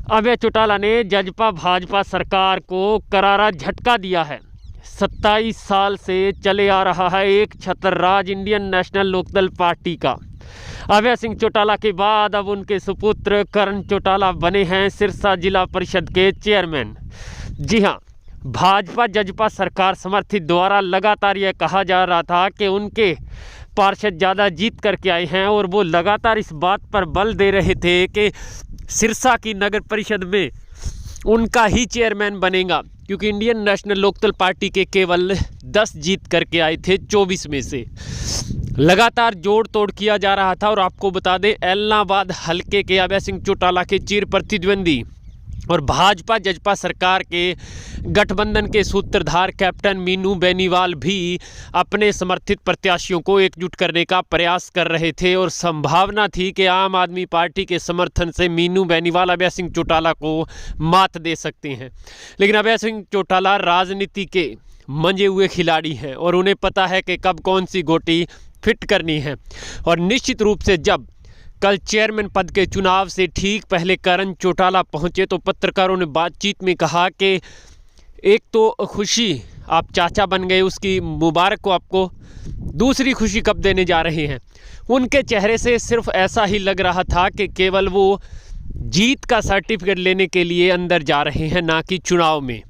अभय चौटाला ने जजपा भाजपा सरकार को करारा झटका दिया है। 27 साल से चले आ रहा है एक छत्र राज इंडियन नेशनल लोकदल पार्टी का। अभय सिंह चौटाला के बाद अब उनके सुपुत्र करण चौटाला बने हैं सिरसा जिला परिषद के चेयरमैन। जी हां, भाजपा जजपा सरकार समर्थित द्वारा लगातार यह कहा जा रहा था कि उनके पार्षद ज़्यादा जीत करके आए हैं और वो लगातार इस बात पर बल दे रहे थे कि सिरसा की नगर परिषद में उनका ही चेयरमैन बनेगा, क्योंकि इंडियन नेशनल लोकदल पार्टी के केवल 10 जीत करके आए थे 24 में से। लगातार जोड़ तोड़ किया जा रहा था। और आपको बता दें, एलनाबाद हलके के अभय सिंह चौटाला के चिर प्रतिद्वंदी और भाजपा जजपा सरकार के गठबंधन के सूत्रधार कैप्टन मीनू बेनीवाल भी अपने समर्थित प्रत्याशियों को एकजुट करने का प्रयास कर रहे थे और संभावना थी कि आम आदमी पार्टी के समर्थन से मीनू बेनीवाल अभय सिंह चौटाला को मात दे सकते हैं। लेकिन अभय सिंह चौटाला राजनीति के मंजे हुए खिलाड़ी हैं और उन्हें पता है कि कब कौन सी गोटी फिट करनी है। और निश्चित रूप से जब कल चेयरमैन पद के चुनाव से ठीक पहले करण चौटाला पहुंचे तो पत्रकारों ने बातचीत में कहा कि एक तो खुशी, आप चाचा बन गए, उसकी मुबारक को आपको, दूसरी खुशी कब देने जा रहे हैं। उनके चेहरे से सिर्फ ऐसा ही लग रहा था कि केवल वो जीत का सर्टिफिकेट लेने के लिए अंदर जा रहे हैं, ना कि चुनाव में।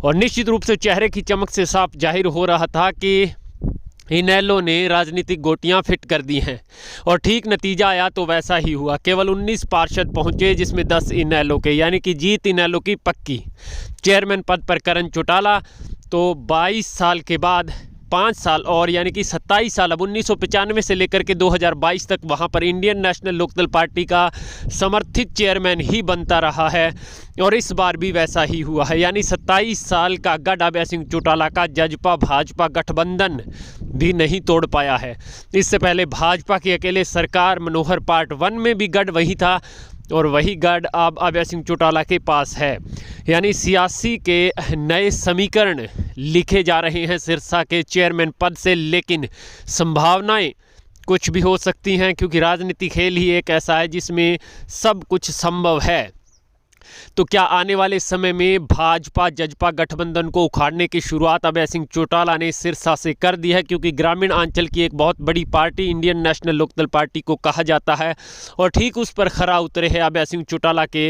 और निश्चित रूप से चेहरे की चमक से साफ जाहिर हो रहा था कि इनेलो ने राजनीतिक गोटियां फिट कर दी हैं। और ठीक नतीजा आया तो वैसा ही हुआ। केवल 19 पार्षद पहुंचे, जिसमें 10 इनेलो के, यानी कि जीत इनेलो की पक्की। चेयरमैन पद पर करण चौटाला तो 22 साल के बाद 5 साल और यानी कि 27 साल, अब 1995 से लेकर के 2022 तक वहां पर इंडियन नेशनल लोकदल पार्टी का समर्थित चेयरमैन ही बनता रहा है। और इस बार भी वैसा ही हुआ है, यानी 27 साल का गढ़ अभय सिंह चौटाला का जजपा भाजपा गठबंधन भी नहीं तोड़ पाया है। इससे पहले भाजपा की अकेले सरकार मनोहर पार्ट 1 में भी गढ़ वही था और वही गढ़ अब अभय सिंह चौटाला के पास है। यानी सियासी के नए समीकरण लिखे जा रहे हैं सिरसा के चेयरमैन पद से, लेकिन संभावनाएं कुछ भी हो सकती हैं, क्योंकि राजनीति खेल ही एक ऐसा है जिसमें सब कुछ संभव है। तो क्या आने वाले समय में भाजपा जजपा गठबंधन को उखाड़ने की शुरुआत अभय सिंह चौटाला ने सिरसा से कर दी है, क्योंकि ग्रामीण अंचल की एक बहुत बड़ी party Indian National Lok Dal Party को कहा जाता है और ठीक उस पर खरा उतरे हैं अभय सिंह चौटाला के